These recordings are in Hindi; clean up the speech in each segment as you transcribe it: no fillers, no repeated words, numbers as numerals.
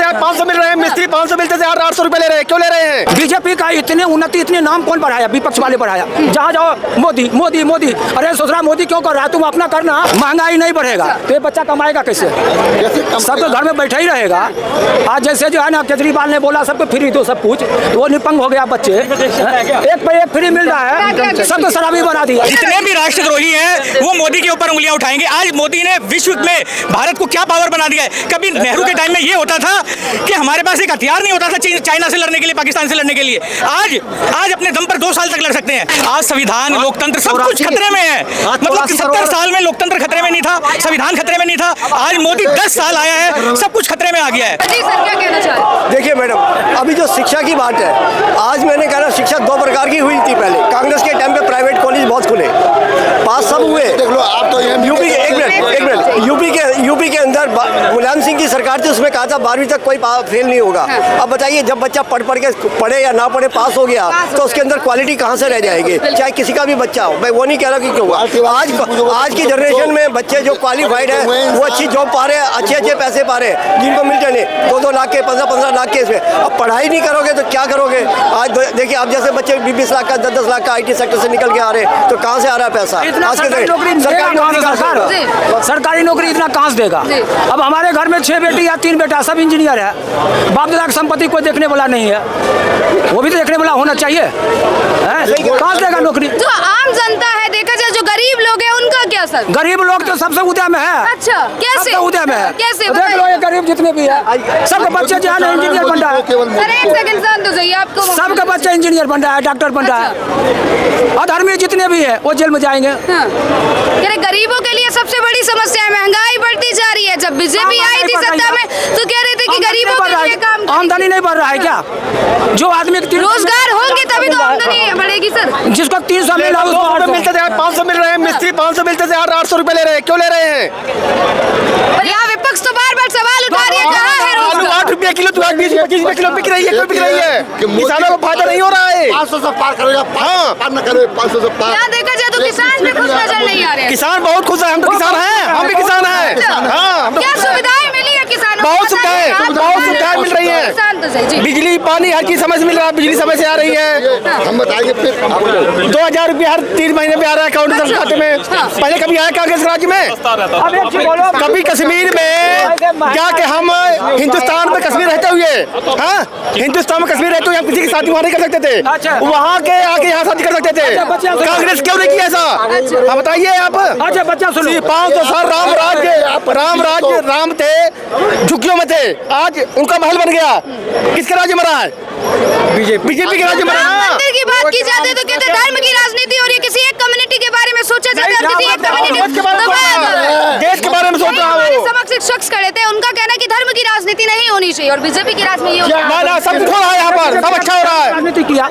थे 500 मिल रहे हैं, मिस्त्री 500 मिलते थे 800 रुपए ले रहे हैं, क्यों ले रहे हैं? बीजेपी का इतने उन्नति, इतने नाम कौन बढ़ाया? विपक्ष वाले बढ़ाया। जहाँ जाओ मोदी मोदी मोदी। अरे ससुरा मोदी क्यों कर रहा है? तुम अपना करना, महंगाई नहीं बढ़ेगा तो ये बच्चा कमाएगा कैसे? सब तो घर में बैठा ही रहेगा। आज जैसे जो है ना केजरीवाल ने बोला सबको फ्री दो सब कुछ, तो वो निपंग हो गया बच्चे। एक पे एक फ्री मिल रहा है, सब तो शराबी बना दिया। जितने भी राष्ट्रद्रोही हैं वो मोदी के ऊपर उंगलियां उठाएंगे। आज मोदी ने विश्व में भारत को क्या पावर बना दिया है। कभी नेहरू के टाइम में ये होता था कि हमारे पास एक हथियार नहीं होता था चाइना से लड़ने के लिए, पाकिस्तान से लड़ने के लिए। आज अपने दम पर 2 साल तक लड़ सकते हैं। आज संविधान, लोकतंत्र सब कुछ खतरे में है। मतलब 70 साल में लोकतंत्र खतरे में नहीं था, संविधान खतरे में नहीं था। आज मोदी 10 साल आया है, सब कुछ खतरे में आ गया है। जी सर, क्या कहना चाह रहे हैं? देखिए मैडम, अभी जो शिक्षा की बात है, आज मैंने कहा शिक्षा 2 प्रकार की हुई थी। पहले कांग्रेस के टाइम पे प्राइवेट कॉलेज बहुत खुले, पास सब हुए। देख लो आप तो यूपी के अंदर मुलायम सिंह की सरकार थी, उसमें कहा था 12वीं तक कोई फेल नहीं होगा। अब बताइए, जब बच्चा पढ़े या ना पढ़े पास हो गया तो उसके अंदर क्वालिटी कहाँ से रह जाएगी? चाहे किसी का भी बच्चा हो, मैं वो नहीं कह रहा कि क्यों। आज की जनरेशन में बच्चे जो क्वालिफाइड है वो अच्छी जॉब पा रहे हैं, अच्छे पैसे पा रहे हैं, जिनको मिल जाने 2-2 लाख के 15-15 लाख के इसमें। अब पढ़ाई नहीं करोगे तो क्या करोगे? आज देखिए, आप जैसे बच्चे 20 लाख का 10-10 लाख का IT सेक्टर से निकल के आ रहे हैं, तो कहाँ से आ रहा है पैसा? सरकारी नौकरी इतना कहाँ से देगा? अब हमारे घर में 6 बेटी या 3 बेटा, सब इंजीनियर है। बाप दादा की संपत्ति कोई देखने वाला नहीं है, वो भी तो देखने वाला होना चाहिए। कहाँ से देगा नौकरी? जो आम जनता है, देखा जाए जो गरीब लोग हैं उनका क्या सर? गरीब लोग तो सबसे उदय में है। अच्छा, कैसे उदय में है? कैसे देख लो, ये गरीब जितने भी है, सबके बच्चे जो है ना इंजीनियर बन रहा है। सर एक सेकंड शांत हो जाइए, आपको सबके बच्चे इंजीनियर बन रहा है, डॉक्टर बन रहा है। अधर्मी जितने भी है वो जेल में जाएंगे। गरीबों के लिए सबसे बड़ी समस्या है महंगाई बढ़ती जा रही है। जब बीजेपी आई थी सत्ता में तो कह रहे थे कि गरीबों के लिए काम, आमदनी नहीं बढ़ रहा है क्या? जो आदमी रोजगार होंगे तभी तो आमदनी बढ़ेगी सर। जिसको 300 मिला उसको मिलते थे 500 मिल रहे हैं, मिस्त्री 500 मिलते थे 800 रुपए ले रहे हैं, क्यों ले रहे हैं? यहाँ विपक्ष तो बार-बार सवाल उठा रही है, कहाँ है रोजगार? 8 रुपए किलो, 20-25 रुपए किलो बिक रही है, क्यों बिक रही है? किसानों को फायदा नहीं हो रहा है। 500 से पार करेगा, पार न करे 500 से पार। यहाँ देखा जाए तो किसान भी खुश नजर नहीं आ रहे हैं। किसान बहुत खुश है, हम तो किसान हैं, हम भी किसान हैं। हाँ, क्या सुविधाएं मिली है किसानों को? बहुत सुविधाएं मिल रही है। बिजली पानी हर चीज समय से मिल रहा है, बिजली समय से आ रही है। हम बताएंगे फिर 2000 रुपया हर 3 महीने में आ रहा है अकाउंट में, खाते में। पहले कभी आया कांग्रेस राज्य में? कभी कश्मीर में क्या कि हम हिंदुस्तान में कश्मीर रहते हुए, हाँ हिंदुस्तान में कश्मीर रहते हुए हम किसी की शादी वहाँ नहीं कर सकते थे, वहाँ के आके यहाँ शादी कर सकते थे। कांग्रेस क्यों नहीं किया ऐसा? हाँ बताइए आप। अच्छा बच्चा सुनो, 500 साल राम राज्य राम थे, झुग्गियों में थे, आज उनका महल बन गया। किसके राज्य में रहा है? बीजेपी के राज्य में रहा। मंदिर की बात की जाती है तो कहते धर्म की राजनीति और ये किसी एक कम्युनिटी के बारे में सोचा जाता है, किसी एक कम्युनिटी देश के बारे में सोच रहा हमारे समक्ष एक शख्स खड़े थे, उनका कहना है कि धर्म की राजनीति नहीं होनी चाहिए और बीजेपी की राजनीति सब कुछ हो रहा है, यहाँ पर सब अच्छा हो रहा है। राजनीति किया।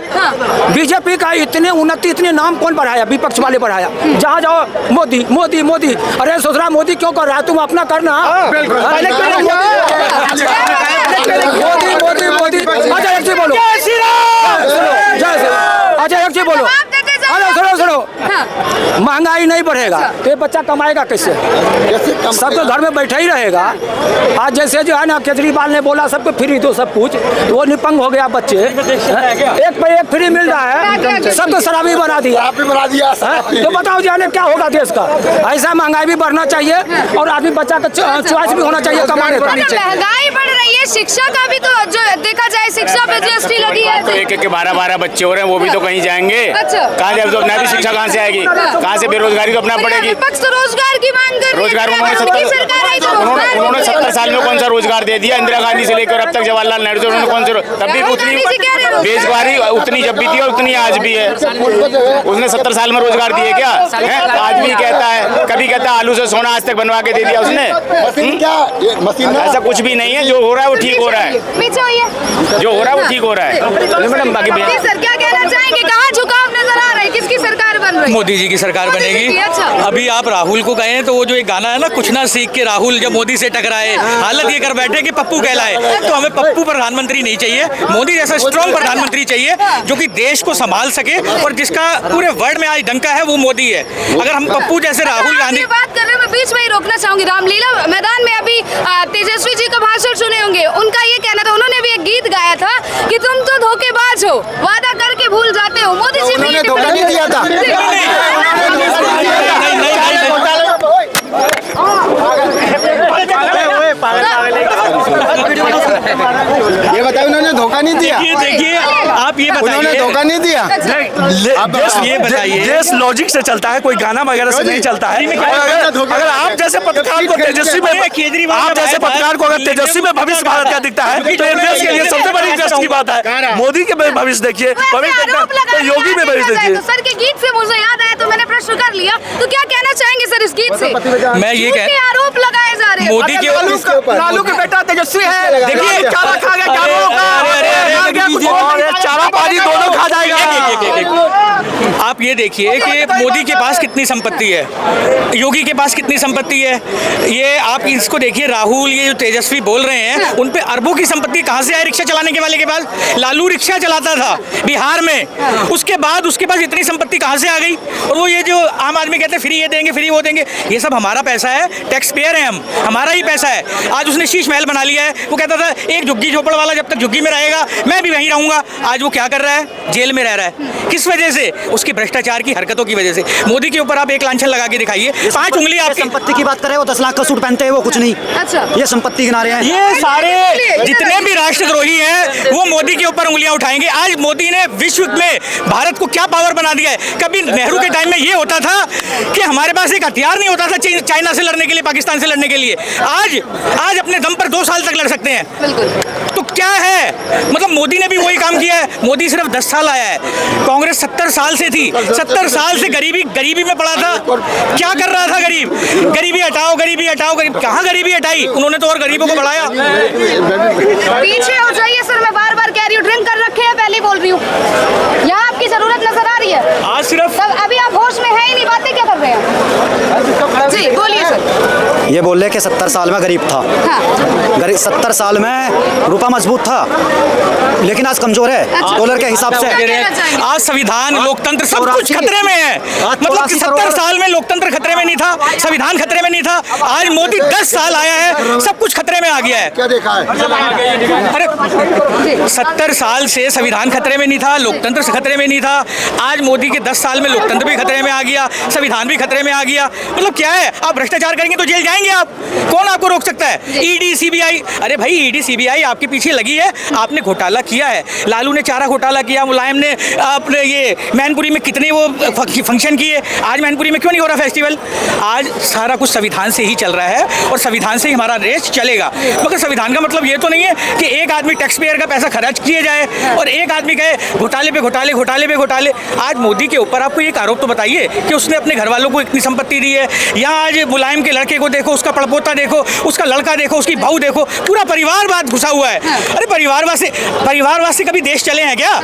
बीजेपी का इतने उन्नति, इतने नाम कौन बढ़ाया? विपक्ष वाले बढ़ाया। जहाँ जाओ मोदी मोदी मोदी। अरे ससुरा मोदी क्यों कर रहा है? तुम अपना करना। मोदी मोदी मोदी। अच्छा एक चीज बोलो, जय श्री राम। अच्छा एक चीज बोलो, अरे सुनो, महंगाई नहीं बढ़ेगा तो ये बच्चा कमाएगा कैसे? सब तो घर में बैठा ही रहेगा। आज जैसे जो है ना केजरीवाल ने बोला सबको फ्री दो सब कुछ, तो वो निपंग हो गया बच्चे। एक पे एक फ्री मिल रहा है, सब तो शराबी बना दिया। तो बताओ जाने क्या होगा देश का? ऐसा महंगाई भी बढ़ना चाहिए और आदमी बच्चा का चॉइस भी होना चाहिए कमाने का। महंगाई बढ़ रही है, शिक्षा का भी तो जो देखा जाए शिक्षा पे GST लगी है। तो एक के 12-12 बच्चे हो रहे हैं, वो भी तो कहीं जाएंगे। कहाँ जाए? तो अपना भी शिक्षा कहाँ से आएगी? कहाँ से बेरोजगारी तो अपना पड़ेगी? विपक्ष तो रोजगार की मांग कर रही है। रोजगार उन्होंने 70 साल में कौन सा रोजगार दे दिया? इंदिरा गांधी से लेकर अब तक जवाहरलाल नेहरू से उन्होंने कौन से? तब भी उतनी बेरोजगारी उतनी जब भी थी और उतनी आज भी है। उसने 70 साल में रोजगार दिए क्या? आदमी कहता है, कभी कहता है आलू से सोना आज तक बनवा के दे दिया उसने। ऐसा कुछ भी नहीं है, जो हो रहा है वो ठीक हो रहा है, जो हो रहा है वो ठीक हो रहा है। मैडम बाकी सर क्या कहना चाहेंगे, कहाँ झुकाव नजर आ रहा है, किसकी सरकार बन रही है? मोदी जी की सरकार मोदी जी बनेगी। की, अच्छा। अभी आप राहुल को कहें तो वो जो एक गाना है ना, कुछ ना सीख के राहुल जब मोदी से टकराए, हालत ये कर बैठे कि पप्पू कहलाए। तो हमें पप्पू प्रधानमंत्री नहीं चाहिए, मोदी जैसा स्ट्रॉन्ग प्रधानमंत्री चाहिए जो कि देश को संभाल सके, और जिसका पूरे वर्ल्ड में आज डंका है वो मोदी है। अगर हम पप्पू जैसे राहुल आप गांधी ये बात कर रहे हैं, मैं बीच में ही रोकना चाहूंगी। रामलीला मैदान में अभी तेजस्वी जी का भाषण सुने होंगे, उनका ये कहना था, उन्होंने भी एक गीत गाया था कि तुम तो धोखेबाज हो, वादा करके भूल जाते हो। मोदी जी भी ये धोखा नहीं दिया था। ये बताओ, उन्होंने धोखा नहीं दिया। देखिए आप ये उन्होंने बताइए, धोखा नहीं दिया। आप ये बताइए, देश लॉजिक से चलता है, कोई गाना वगैरह से नहीं चलता है। अगर आप जैसे पत्रकार को तेजस्वी में, केजरीवाल आप जैसे पत्रकार को अगर तेजस्वी में भविष्य भारत का दिखता है तो ये देश के लिए सबसे बड़ी इंटरेस्ट की बात है। मोदी के भविष्य देखिए, भविष्य योगी में भविष्य देखिए। सर के गीत से मुझे याद आया तो मैंने प्रश्न कर लिया, तो क्या कहना चाहेंगे सर इस गीत से? मैं ये झूठ के आरोप लगाए जा रहे हैं। मोदी के लालू के बेटा तेजस्वी है, देखिए चारा खा गया, चारा पानी दोनों खा जाएगा। आप ये देखिए कि मोदी के पास कितनी संपत्ति है, योगी के पास कितनी संपत्ति है। ये आप इसको देखिए, राहुल ये जो तेजस्वी बोल रहे हैं, उन पे अरबों की संपत्ति कहाँ से आई रिक्शा चलाने के वाले के पास? लालू रिक्शा चलाता था बिहार में, उसके बाद उसके पास इतनी संपत्ति कहाँ से आ गई? और वो ये जो आम आदमी कहते हैं फ्री ये देंगे, फ्री वो देंगे, ये सब हमारा पैसा है, टैक्स पेयर है हम, हमारा ही पैसा है। आज उसने शीश महल बना लिया है। वो कहता था एक झुग्गी झोपड़ वाला जब तक झुग्गी में रहेगा मैं भी वहीं रहूंगा। आज वो क्या कर रहा है? जेल में रह रहा है। किस वजह से? उसकी भ्रष्टाचार की हरकतों की वजह से। मोदी के ऊपर आप एक लांछन लगा के दिखाइए, 5 उंगली आपकी संपत्ति की बात करें, वो 10 लाख का सूट पहनते हैं, वो कुछ नहीं। अच्छा, ये संपत्ति गिना रहे हैं। ये सारे जितने भी राष्ट्रद्रोही हैं वो मोदी के ऊपर उंगलियां उठाएंगे। आज मोदी ने विश्व में भारत को क्या पावर बना दिया है। कभी नेहरू के टाइम में ये होता था कि हमारे पास एक हथियार नहीं होता था चाइना से लड़ने के लिए, पाकिस्तान से लड़ने के लिए। आज अपने दम पर 2 साल तक लड़ सकते हैं। बिल्कुल। तो क्या है, मतलब मोदी ने भी वही काम किया है। मोदी सिर्फ 10 साल आया है, कांग्रेस 70 साल से थी, 70 साल से गरीबी में पड़ा था। क्या कर रहा था? गरीबी हटाओ, गरीबी हटाओ, कहाँ गरीबी हटाई? उन्होंने तो और गरीबों को बढ़ाया। पीछे हो जाइए सर, मैं बार बार कह रही हूँ, ड्रिंक कर रखे हैं, पहले बोल रही हूँ। यहाँ आपकी जरूरत नजर आ रही है। आज सिर्फ तब अभी आप होश में है ही नहीं, बातें क्या कर रहे हैं? जी बोलिए सर। ये बोल रहे कि 70 साल में गरीब था। हाँ। 70 साल में रुपया मजबूत था, लेकिन आज कमजोर है डॉलर के हिसाब से। आज संविधान, लोकतंत्र सब कुछ खतरे में है। मतलब कि 70 साल में लोकतंत्र खतरे में नहीं था, संविधान खतरे में नहीं था। आज मोदी 10 साल आया है, सब कुछ खतरे में आ गया है। क्या देखा है? अरे 70 साल से संविधान खतरे में नहीं था, लोकतंत्र खतरे में नहीं था। आज मोदी के 10 साल में लोकतंत्र भी खतरे में आ गया, संविधान भी खतरे में आ गया। मतलब क्या है? आप भ्रष्टाचार करेंगे तो जेल जाएंगे आप, कौन आपको रोक सकता है? ईडी सीबीआई, अरे भाई ईडी सीबीआई आपके पीछे लगी है, आपने घोटाला किया है। लालू ने चारा घोटाला किया, मुलायम ने अपने ये मैनपुरी में कितने वो फंक्शन किए। आज मैनपुरी में क्यों नहीं हो रहा फेस्टिवल? आज सारा कुछ संविधान से ही चल रहा है और संविधान से ही हमारा देश चलेगा। मगर संविधान का मतलब ये तो नहीं है कि एक आदमी टैक्स पेयर का पैसा खर्च किए जाए और एक आदमी कहे घोटाले पे घोटाले, घोटाले पे घोटाले। आज मोदी के ऊपर आपको एक आरोप तो बताइए कि उसने अपने घर वालों को इतनी संपत्ति दी है। यहाँ आज मुलायम के लड़के को देखो, उसका पड़पोता देखो, उसका लड़का देखो, उसकी बहू देखो, पूरा परिवारवाद घुसा हुआ है। अरे परिवारवाद से कभी देश चले हैं क्या?